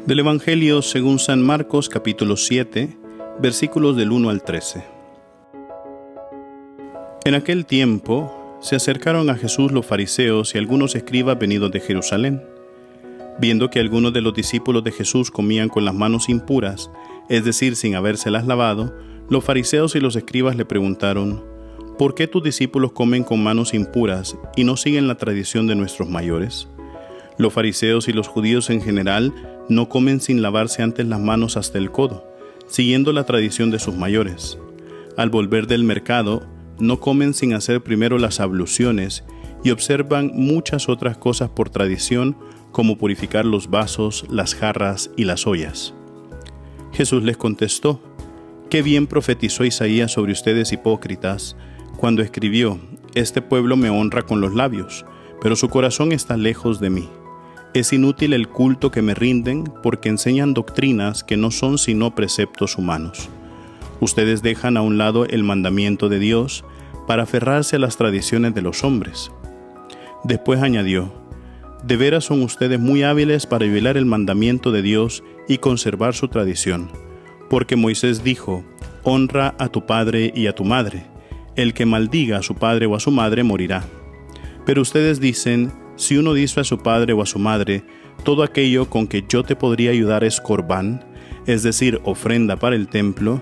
Del Evangelio según San Marcos, capítulo 7, versículos del 1 al 13. En aquel tiempo se acercaron a Jesús los fariseos y algunos escribas venidos de Jerusalén. Viendo que algunos de los discípulos de Jesús comían con las manos impuras, es decir, sin habérselas lavado, los fariseos y los escribas le preguntaron: ¿por qué tus discípulos comen con manos impuras y no siguen la tradición de nuestros mayores? Los fariseos y los judíos en general no comen sin lavarse antes las manos hasta el codo, siguiendo la tradición de sus mayores. Al volver del mercado, no comen sin hacer primero las abluciones y observan muchas otras cosas por tradición, como purificar los vasos, las jarras y las ollas. Jesús les contestó: «Qué bien profetizó Isaías sobre ustedes hipócritas, cuando escribió: Este pueblo me honra con los labios, pero su corazón está lejos de mí. Es inútil el culto que me rinden, porque enseñan doctrinas que no son sino preceptos humanos. Ustedes dejan a un lado el mandamiento de Dios para aferrarse a las tradiciones de los hombres». Después añadió: «De veras son ustedes muy hábiles para violar el mandamiento de Dios y conservar su tradición, porque Moisés dijo: honra a tu padre y a tu madre. El que maldiga a su padre o a su madre morirá. Pero ustedes dicen: si uno dice a su padre o a su madre, todo aquello con que yo te podría ayudar es corbán, es decir, ofrenda para el templo,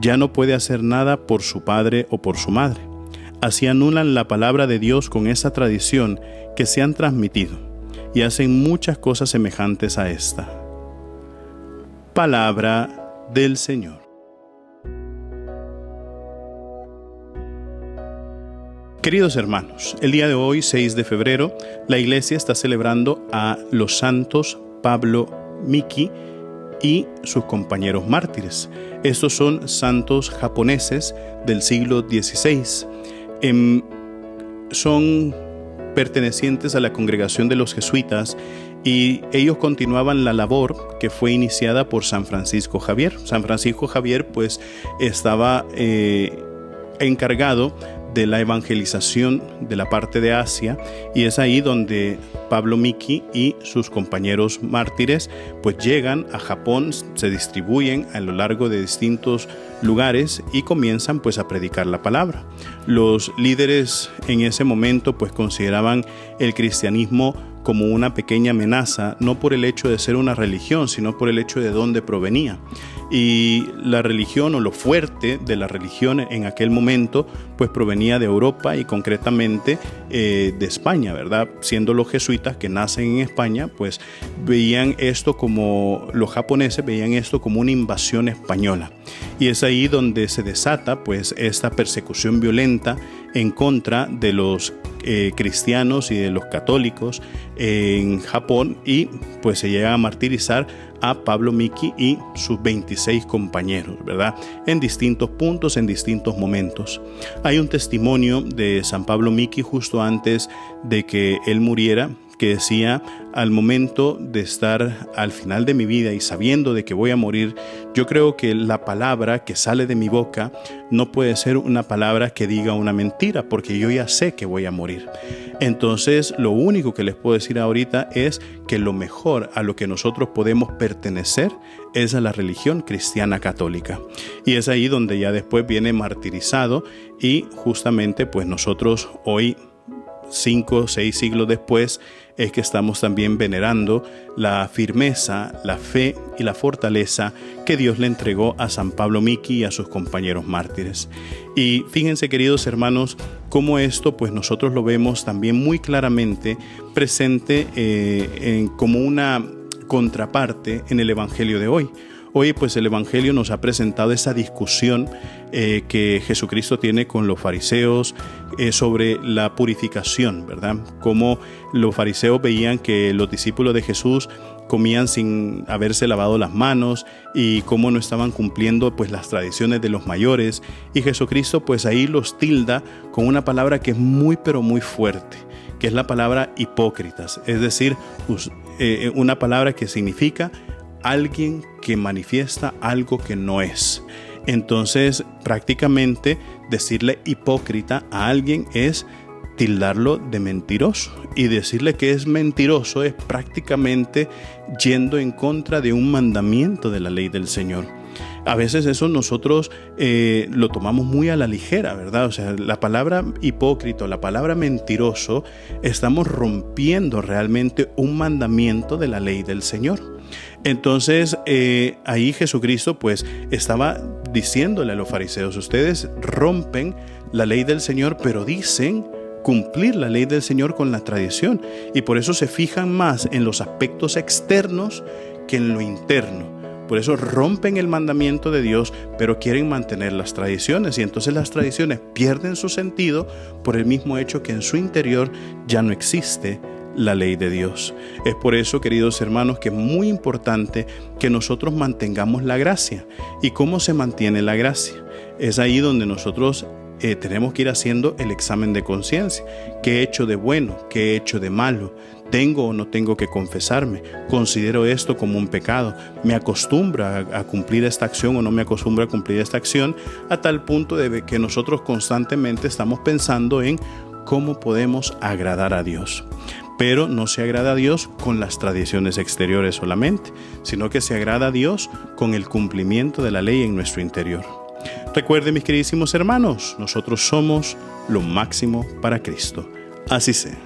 ya no puede hacer nada por su padre o por su madre. Así anulan la palabra de Dios con esa tradición que se han transmitido, y hacen muchas cosas semejantes a esta». Palabra del Señor. Queridos hermanos, el día de hoy, 6 de febrero, la Iglesia está celebrando a los santos Pablo Miki y sus compañeros mártires. Estos son santos japoneses del siglo XVI. Son pertenecientes a la congregación de los jesuitas y ellos continuaban la labor que fue iniciada por San Francisco Javier. San Francisco Javier pues estaba encargado de la evangelización de la parte de Asia, y es ahí donde Pablo Miki y sus compañeros mártires pues llegan a Japón, se distribuyen a lo largo de distintos lugares y comienzan pues a predicar la palabra. Los líderes en ese momento pues consideraban el cristianismo como una pequeña amenaza, no por el hecho de ser una religión, sino por el hecho de dónde provenía. Y la religión, o lo fuerte de la religión en aquel momento, pues provenía de Europa y concretamente de España, ¿verdad? Siendo los jesuitas que nacen en España, pues veían esto como, los japoneses veían esto como una invasión española. Y es ahí donde se desata pues esta persecución violenta en contra de los cristianos y de los católicos en Japón, y pues se llega a martirizar a Pablo Miki y sus 26 compañeros, ¿verdad? En distintos puntos, en distintos momentos. Hay un testimonio de San Pablo Miki justo antes de que él muriera, que decía: al momento de estar al final de mi vida y sabiendo de que voy a morir, yo creo que la palabra que sale de mi boca no puede ser una palabra que diga una mentira, porque yo ya sé que voy a morir. Entonces, lo único que les puedo decir ahorita es que lo mejor a lo que nosotros podemos pertenecer es a la religión cristiana católica. Y es ahí donde ya después viene martirizado, y justamente pues nosotros hoy, 5 o 6 siglos después, es que estamos también venerando la firmeza, la fe y la fortaleza que Dios le entregó a San Pablo Miki y a sus compañeros mártires. Y fíjense, queridos hermanos, cómo esto pues nosotros lo vemos también muy claramente presente como una contraparte en el Evangelio de hoy. Hoy pues el Evangelio nos ha presentado esa discusión que Jesucristo tiene con los fariseos sobre la purificación, ¿verdad? Cómo los fariseos veían que los discípulos de Jesús comían sin haberse lavado las manos y cómo no estaban cumpliendo pues las tradiciones de los mayores, y Jesucristo pues ahí los tilda con una palabra que es muy pero muy fuerte, que es la palabra hipócritas, es decir, una palabra que significa alguien que manifiesta algo que no es. Entonces, prácticamente decirle hipócrita a alguien es tildarlo de mentiroso. Y decirle que es mentiroso es prácticamente yendo en contra de un mandamiento de la ley del Señor. A veces eso nosotros lo tomamos muy a la ligera, ¿verdad? O sea, la palabra hipócrita, la palabra mentiroso, estamos rompiendo realmente un mandamiento de la ley del Señor. Entonces, ahí Jesucristo pues estaba diciéndole a los fariseos: ustedes rompen la ley del Señor, pero dicen cumplir la ley del Señor con la tradición, y por eso se fijan más en los aspectos externos que en lo interno. Por eso rompen el mandamiento de Dios, pero quieren mantener las tradiciones, y entonces las tradiciones pierden su sentido por el mismo hecho que en su interior ya no existe la ley de Dios. Es por eso, queridos hermanos, que es muy importante que nosotros mantengamos la gracia. ¿Y cómo se mantiene la gracia? Es ahí donde nosotros tenemos que ir haciendo el examen de conciencia. ¿Qué he hecho de bueno? ¿Qué he hecho de malo? ¿Tengo o no tengo que confesarme? ¿Considero esto como un pecado? ¿Me acostumbro a cumplir esta acción o no me acostumbro a cumplir esta acción? A tal punto de que nosotros constantemente estamos pensando en cómo podemos agradar a Dios. Pero no se agrada a Dios con las tradiciones exteriores solamente, sino que se agrada a Dios con el cumplimiento de la ley en nuestro interior. Recuerden, mis queridísimos hermanos, nosotros somos lo máximo para Cristo. Así sea.